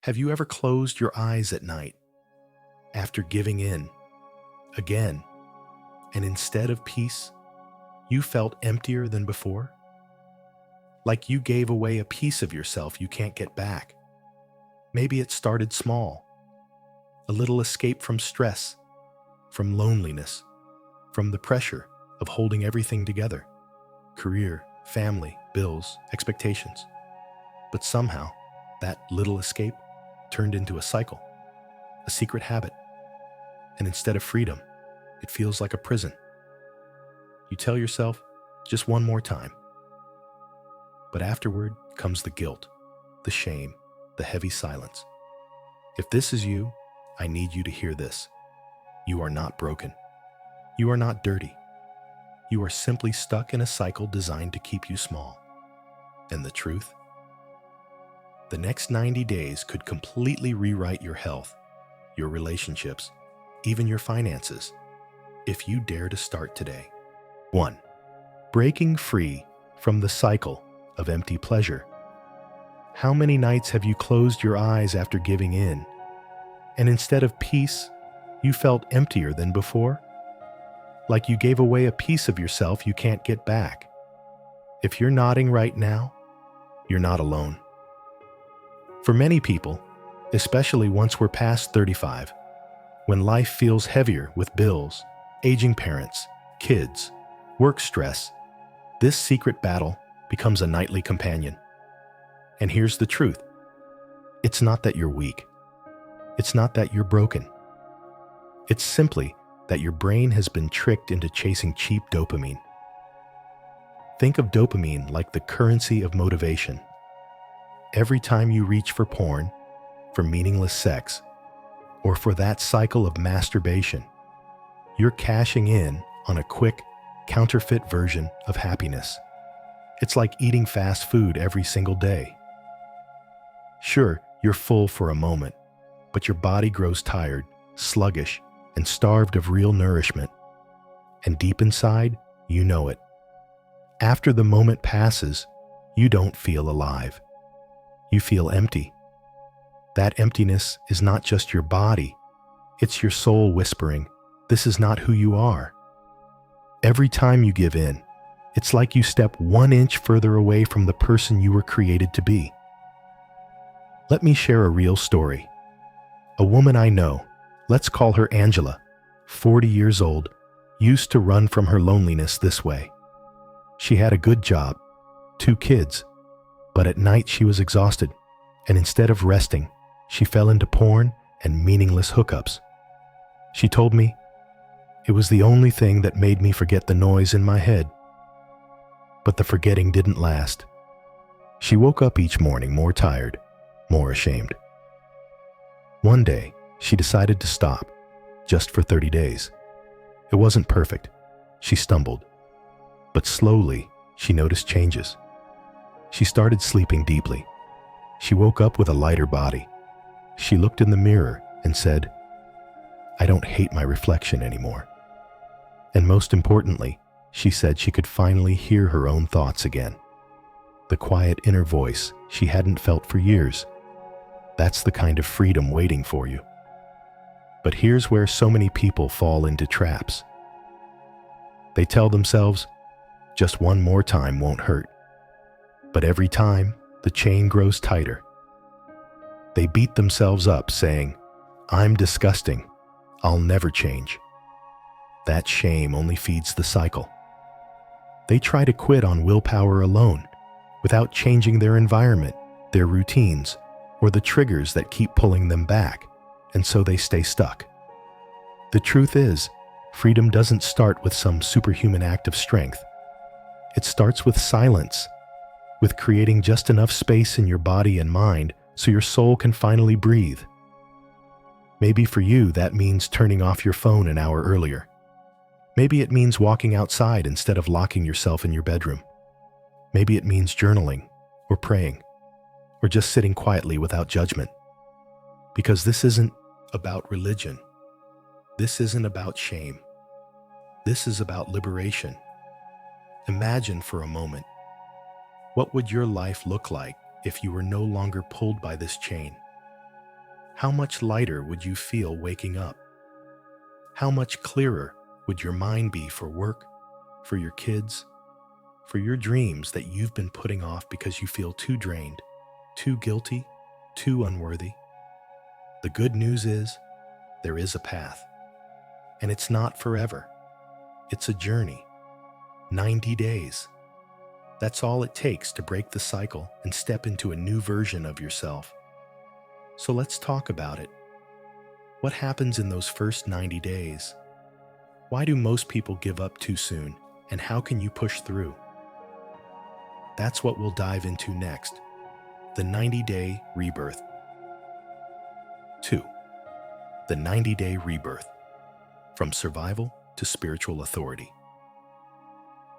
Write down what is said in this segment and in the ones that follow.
Have you ever closed your eyes at night after giving in again, and instead of peace, you felt emptier than before? Like you gave away a piece of yourself you can't get back. Maybe it started small, a little escape from stress, from loneliness, from the pressure of holding everything together: career, family, bills, expectations. But somehow, that little escape turned into a cycle, a secret habit. And instead of freedom, it feels like a prison. You tell yourself, just one more time. But afterward comes the guilt, the shame, the heavy silence. If this is you, I need you to hear this. You are not broken. You are not dirty. You are simply stuck in a cycle designed to keep you small. And the truth? The next 90 days could completely rewrite your health, your relationships, even your finances, if you dare to start today. 1. Breaking free from the cycle of empty pleasure. How many nights have you closed your eyes after giving in, and instead of peace, you felt emptier than before? Like you gave away a piece of yourself you can't get back. If you're nodding right now, you're not alone. For many people, especially once we're past 35, when life feels heavier with bills, aging parents, kids, work stress, this secret battle becomes a nightly companion. And here's the truth. It's not that you're weak. It's not that you're broken. It's simply that your brain has been tricked into chasing cheap dopamine. Think of dopamine like the currency of motivation. Every time you reach for porn, for meaningless sex, or for that cycle of masturbation, you're cashing in on a quick, counterfeit version of happiness. It's like eating fast food every single day. Sure, you're full for a moment, but your body grows tired, sluggish, and starved of real nourishment. And deep inside, you know it. After the moment passes, you don't feel alive. You feel empty. That emptiness is not just your body, it's your soul whispering, "This is not who you are." Every time you give in, it's like you step 1 inch further away from the person you were created to be. Let me share a real story. A woman I know, let's call her Angela, 40 years old, used to run from her loneliness this way. She had a good job, 2 kids, but at night she was exhausted, and instead of resting, she fell into porn and meaningless hookups. She told me, "It was the only thing that made me forget the noise in my head." But the forgetting didn't last. She woke up each morning more tired, more ashamed. One day, she decided to stop, just for 30 days. It wasn't perfect. She stumbled. But slowly, she noticed changes. She started sleeping deeply. She woke up with a lighter body. She looked in the mirror and said, "I don't hate my reflection anymore." And most importantly, she said she could finally hear her own thoughts again. The quiet inner voice she hadn't felt for years. That's the kind of freedom waiting for you. But here's where so many people fall into traps. They tell themselves, just one more time won't hurt. But every time, the chain grows tighter. They beat themselves up saying, "I'm disgusting. I'll never change." That shame only feeds the cycle. They try to quit on willpower alone, without changing their environment, their routines, or the triggers that keep pulling them back, and so they stay stuck. The truth is, freedom doesn't start with some superhuman act of strength. It starts with silence, with creating just enough space in your body and mind so your soul can finally breathe. Maybe for you that means turning off your phone an hour earlier. Maybe it means walking outside instead of locking yourself in your bedroom. Maybe it means journaling, or praying, or just sitting quietly without judgment. Because this isn't about religion. This isn't about shame. This is about liberation. Imagine for a moment, what would your life look like if you were no longer pulled by this chain? how much lighter would you feel waking up? How much clearer would your mind be for work, for your kids, for your dreams that you've been putting off because you feel too drained, too guilty, too unworthy? The good news is, there is a path. And it's not forever. It's a journey. 90 days. That's all it takes to break the cycle and step into a new version of yourself. So let's talk about it. What happens in those first 90 days? Why do most people give up too soon? And how can you push through? That's what we'll dive into next. The 90-day rebirth. 2. The 90-day rebirth. From survival to spiritual authority.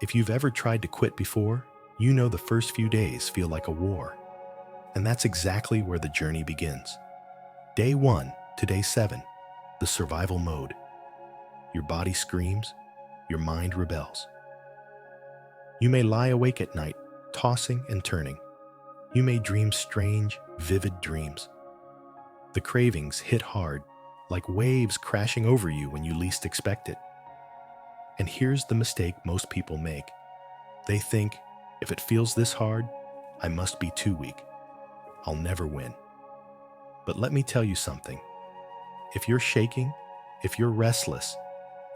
If you've ever tried to quit before, you know the first few days feel like a war. And that's exactly where the journey begins. Day 1 to day 7, the survival mode. Your body screams, your mind rebels. You may lie awake at night, tossing and turning. You may dream strange, vivid dreams. The cravings hit hard, like waves crashing over you when you least expect it. And here's the mistake most people make. They think, if it feels this hard, I must be too weak. I'll never win. But let me tell you something. If you're shaking, if you're restless,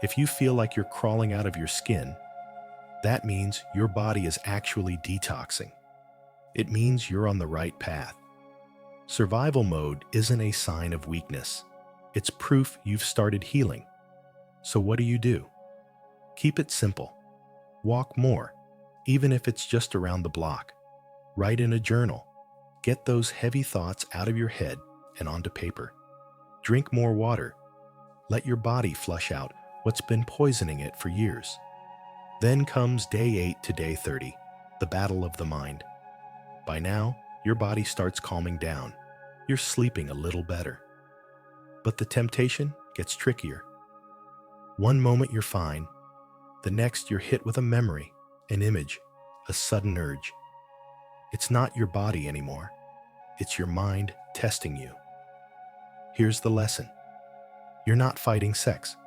if you feel like you're crawling out of your skin, that means your body is actually detoxing. It means you're on the right path. Survival mode isn't a sign of weakness. It's proof you've started healing. So what do? Keep it simple. Walk more, even if it's just around the block. Write in a journal. Get those heavy thoughts out of your head and onto paper. Drink more water. Let your body flush out what's been poisoning it for years. Then comes day 8 to day 30, the battle of the mind. By now, your body starts calming down. You're sleeping a little better. But the temptation gets trickier. One moment you're fine. The next you're hit with a memory, an image, a sudden urge. It's not your body anymore. It's your mind testing you. Here's the lesson. You're not fighting sex.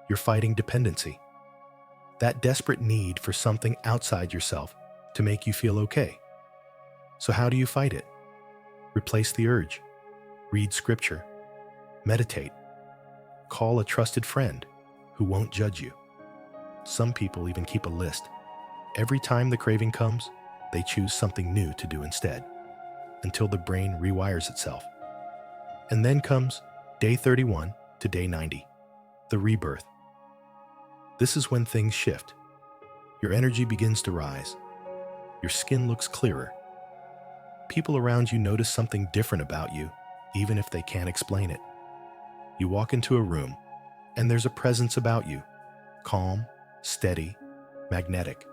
You're fighting dependency. That desperate need for something outside yourself to make you feel okay. So how do you fight it? Replace the urge. Read scripture. Meditate. Call a trusted friend who won't judge you. Some people even keep a list. Every time the craving comes, they choose something new to do instead, until the brain rewires itself. And then comes day 31 to day 90, the rebirth. This is when things shift. Your energy begins to rise. Your skin looks clearer. People around you notice something different about you, even if they can't explain it. You walk into a room, and there's a presence about you, calm, steady, magnetic.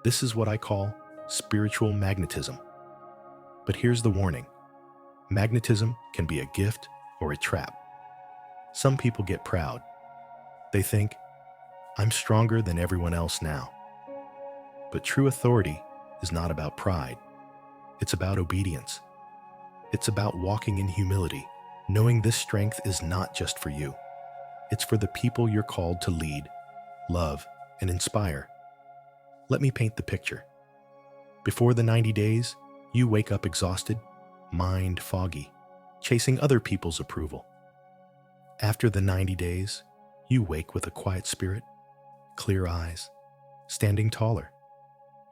This is what I call spiritual magnetism. But here's the warning. Magnetism can be a gift or a trap. Some people get proud. They think, I'm stronger than everyone else now. But true authority is not about pride. It's about obedience. It's about walking in humility, knowing this strength is not just for you. It's for the people you're called to lead, love, and inspire. Let me paint the picture. Before the 90 days, you wake up exhausted, mind foggy, chasing other people's approval. After the 90 days, you wake with a quiet spirit, clear eyes, standing taller.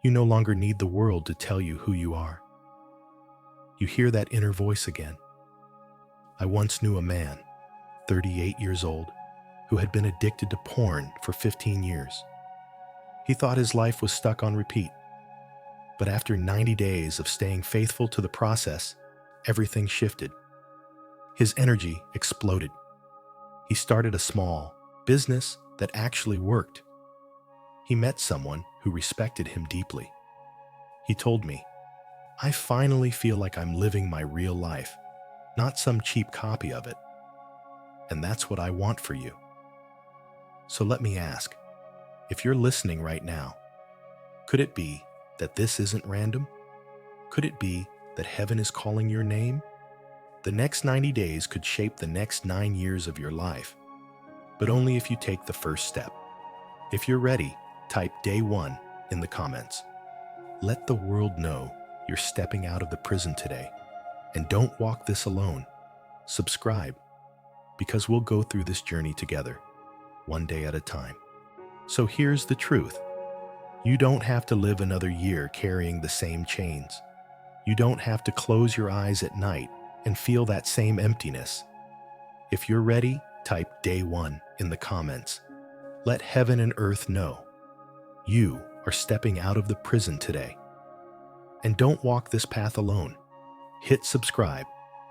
You no longer need the world to tell you who you are. You hear that inner voice again. I once knew a man, 38 years old, who had been addicted to porn for 15 years. He thought his life was stuck on repeat. But after 90 days of staying faithful to the process, everything shifted. His energy exploded. He started a small business that actually worked. He met someone who respected him deeply. He told me, I finally feel like I'm living my real life, not some cheap copy of it. And that's what I want for you. So let me ask, if you're listening right now, could it be that this isn't random? Could it be that heaven is calling your name? The next 90 days could shape the next 9 years of your life, but only if you take the first step. If you're ready, type day 1 in the comments. Let the world know you're stepping out of the prison today. And don't walk this alone. Subscribe, because we'll go through this journey together, one day at a time. So here's the truth. You don't have to live another year carrying the same chains. You don't have to close your eyes at night and feel that same emptiness. If you're ready, type day 1 in the comments. Let heaven and earth know you are stepping out of the prison today. And don't walk this path alone. Hit subscribe,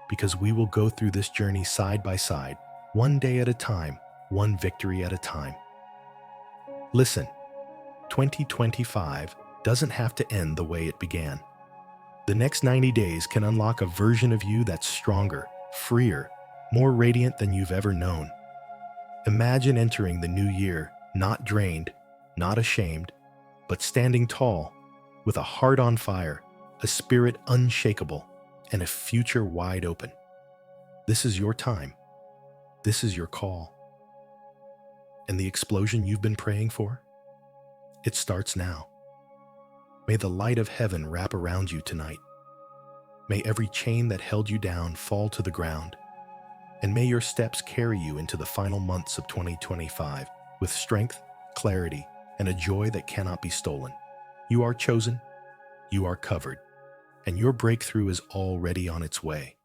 because we will go through this journey side by side, one day at a time, one victory at a time. Listen, 2025 doesn't have to end the way it began. The next 90 days can unlock a version of you that's stronger, freer, more radiant than you've ever known. Imagine entering the new year not drained, not ashamed, but standing tall, with a heart on fire, a spirit unshakable, and a future wide open. This is your time. This is your call. And the explosion you've been praying for? It starts now. May the light of heaven wrap around you tonight. May every chain that held you down fall to the ground. And may your steps carry you into the final months of 2025 with strength, clarity, and a joy that cannot be stolen. You are chosen, you are covered, and your breakthrough is already on its way.